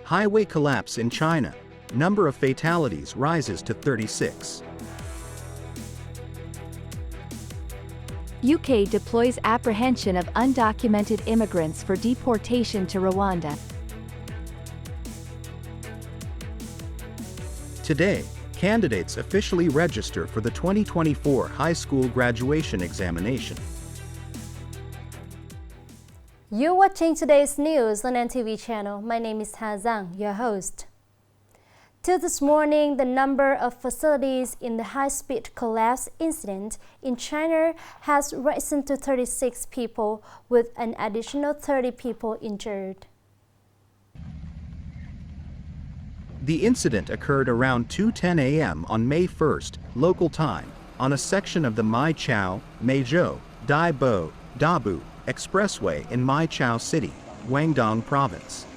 Highway collapse in China. Number of fatalities rises to 36. UK deploys apprehension of undocumented immigrants for deportation to Rwanda. Today, candidates officially register for the 2024 high school graduation examination. You're watching today's news on NTV channel. My name is Ha Zhang, your host. Till this morning, the number of fatalities in the high-speed collapse incident in China has risen to 36 people, with an additional 30 people injured. The incident occurred around 2:10 a.m. on May 1st, local time, on a section of the Mai Chau, Meizhou, Dai Bo, Dabu Expressway in Mai Chau City, Guangdong Province.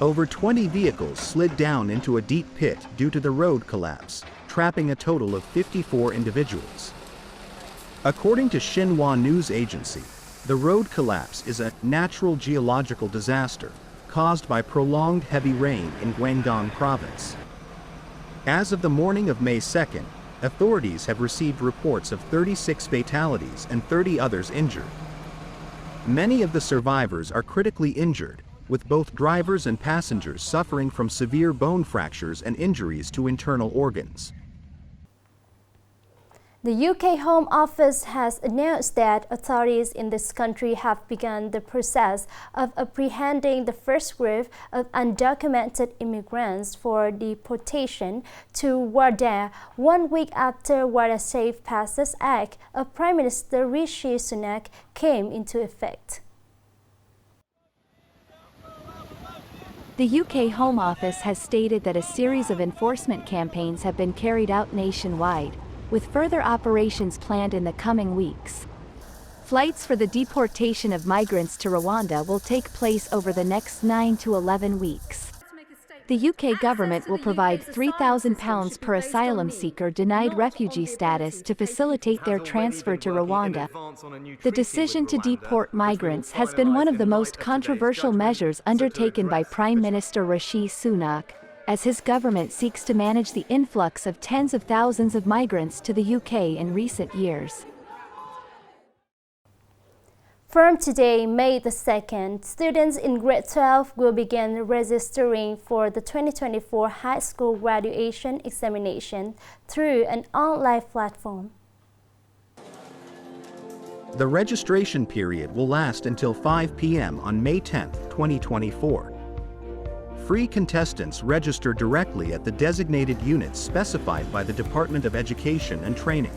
Over 20 vehicles slid down into a deep pit due to the road collapse, trapping a total of 54 individuals. According to Xinhua News Agency, the road collapse is a natural geological disaster caused by prolonged heavy rain in Guangdong Province. As of the morning of May 2nd, authorities have received reports of 36 fatalities and 30 others injured. Many of the survivors are critically injured, with both drivers and passengers suffering from severe bone fractures and injuries to internal organs. The UK Home Office has announced that authorities in this country have begun the process of apprehending the first group of undocumented immigrants for deportation to Rwanda 1 week after Rwanda Safe Passage Act of Prime Minister Rishi Sunak came into effect. The UK Home Office has stated that a series of enforcement campaigns have been carried out nationwide, with further operations planned in the coming weeks. Flights for the deportation of migrants to Rwanda will take place over the next 9 to 11 weeks. The UK government will provide £3,000 per asylum seeker denied refugee status to facilitate their transfer to Rwanda. The decision to deport migrants has been one of the most controversial measures undertaken by Prime Minister Rishi Sunak, as his government seeks to manage the influx of tens of thousands of migrants to the UK in recent years. From today, May the 2nd, students in grade 12 will begin registering for the 2024 high school graduation examination through an online platform. The registration period will last until 5 p.m. on May 10, 2024. Free contestants register directly at the designated units specified by the Department of Education and Training.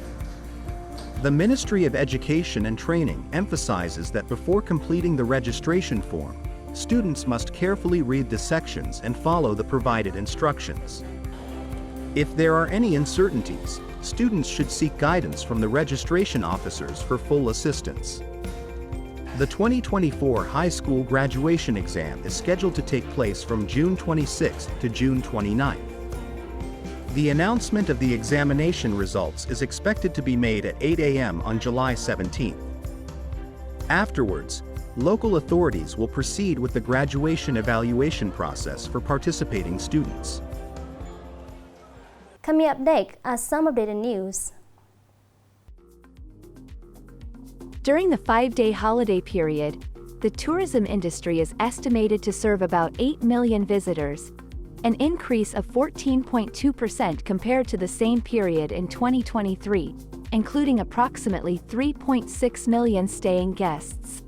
The Ministry of Education and Training emphasizes that before completing the registration form, students must carefully read the sections and follow the provided instructions. If there are any uncertainties, students should seek guidance from the registration officers for full assistance. The 2024 high school graduation exam is scheduled to take place from June 26 to June 29. The announcement of the examination results is expected to be made at 8 a.m. on July 17. Afterwards, local authorities will proceed with the graduation evaluation process for participating students. Coming up next are some updated news. During the 5-day holiday period, the tourism industry is estimated to serve about 8 million visitors, an increase of 14.2% compared to the same period in 2023, including approximately 3.6 million staying guests.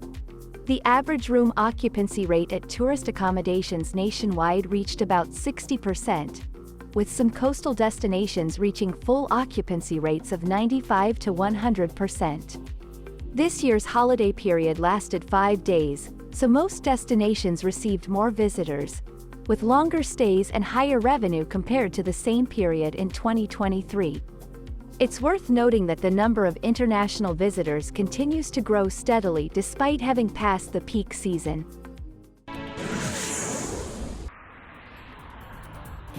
The average room occupancy rate at tourist accommodations nationwide reached about 60%, with some coastal destinations reaching full occupancy rates of 95 to 100%. This year's holiday period lasted 5 days, so most destinations received more visitors, with longer stays and higher revenue compared to the same period in 2023. It's worth noting that the number of international visitors continues to grow steadily despite having passed the peak season.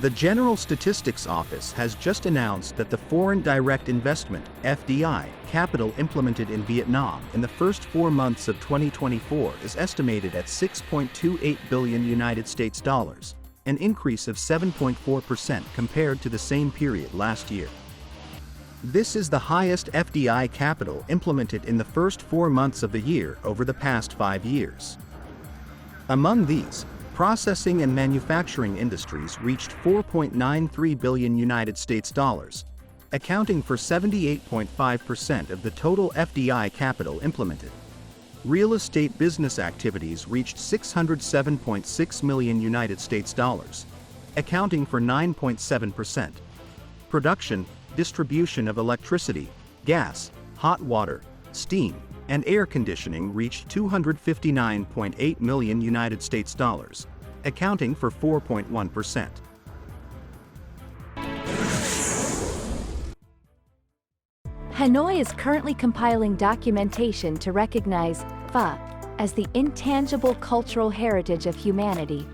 The General Statistics Office has just announced that the foreign direct investment (FDI) capital implemented in Vietnam in the first 4 months of 2024 is estimated at $6.28 billion United States dollars, an increase of 7.4% compared to the same period last year. This is the highest FDI capital implemented in the first 4 months of the year over the past 5 years. Among these, processing and manufacturing industries reached $4.93 billion United States dollars, accounting for 78.5% of the total FDI capital implemented. Real estate business activities reached $607.6 million United States dollars, accounting for 9.7%. Production, distribution of electricity, gas, hot water, steam, and air conditioning reached $259.8 million United States dollars, accounting for 4.1%. Hanoi is currently compiling documentation to recognize Pho as the intangible cultural heritage of humanity.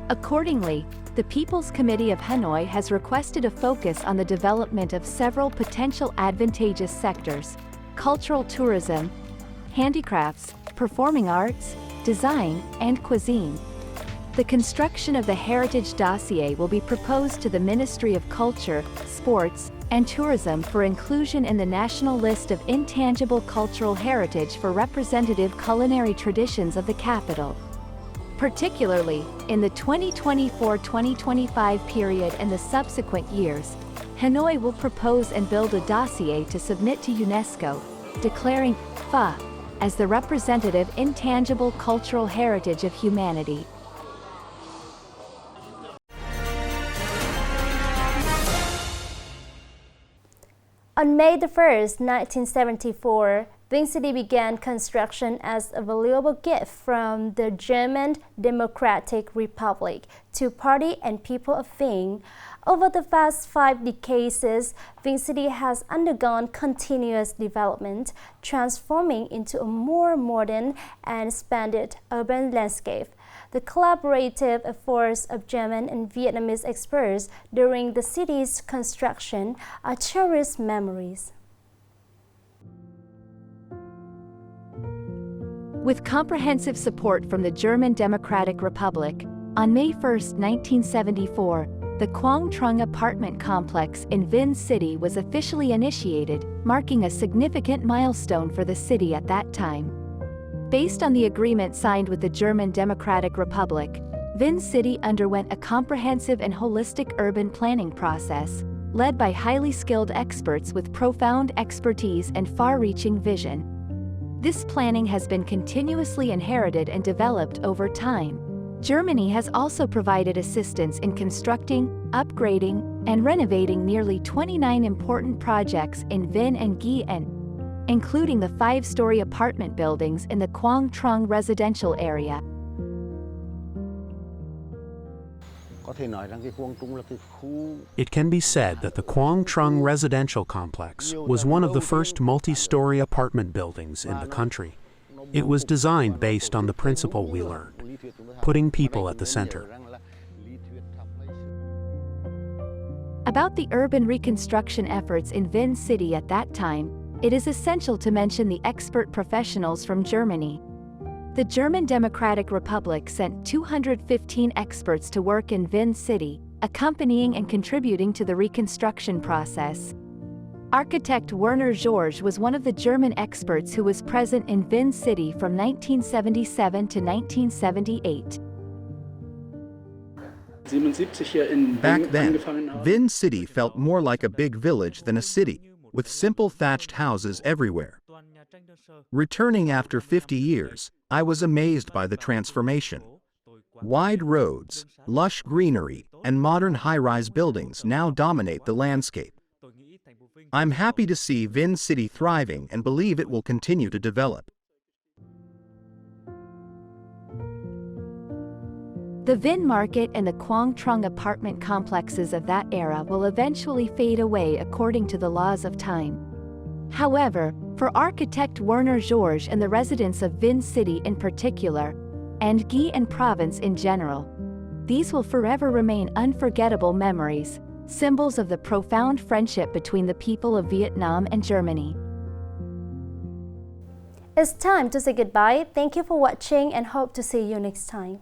Accordingly, the People's Committee of Hanoi has requested a focus on the development of several potential advantageous sectors: cultural tourism, handicrafts, performing arts, design, and cuisine. The construction of the Heritage Dossier will be proposed to the Ministry of Culture, Sports, and Tourism for inclusion in the National List of Intangible Cultural Heritage for representative culinary traditions of the capital. Particularly, in the 2024-2025 period and the subsequent years, Hanoi will propose and build a dossier to submit to UNESCO, declaring Pho as the representative intangible cultural heritage of humanity. On May 1st, 1974, Vin City began construction as a valuable gift from the German Democratic Republic to party and people of Vinh. Over the past 5 decades, Vin City has undergone continuous development, transforming into a more modern and expanded urban landscape. The collaborative efforts of German and Vietnamese experts during the city's construction are cherished memories. With comprehensive support from the German Democratic Republic, on May 1, 1974, the Quang Trung apartment complex in Vin City was officially initiated, marking a significant milestone for the city at that time. Based on the agreement signed with the German Democratic Republic, Vin City underwent a comprehensive and holistic urban planning process, led by highly skilled experts with profound expertise and far-reaching vision. This planning has been continuously inherited and developed over time. Germany has also provided assistance in constructing, upgrading, and renovating nearly 29 important projects in Vinh and Nghệ An, including the 5-story apartment buildings in the Quang Trung residential area. It can be said that the Quang Trung residential complex was one of the first multi-story apartment buildings in the country. It was designed based on the principle we learned, putting people at the center. About the urban reconstruction efforts in Vin City at that time, it is essential to mention the expert professionals from Germany. The German Democratic Republic sent 215 experts to work in Vin City, accompanying and contributing to the reconstruction process. Architect Werner George was one of the German experts who was present in Vin City from 1977 to 1978. Back then, Vin City felt more like a big village than a city, with simple thatched houses everywhere. Returning after 50 years, I was amazed by the transformation. Wide roads, lush greenery, and modern high-rise buildings now dominate the landscape. I'm happy to see Vin City thriving and believe it will continue to develop. The Vinh market and the Quang Trung apartment complexes of that era will eventually fade away according to the laws of time. However, for architect Werner George and the residents of Vin City in particular, and Nghệ An province in general, These will forever remain unforgettable memories, symbols of the profound friendship between the people of Vietnam and Germany. It's time to say goodbye. Thank you for watching and hope to see you next time.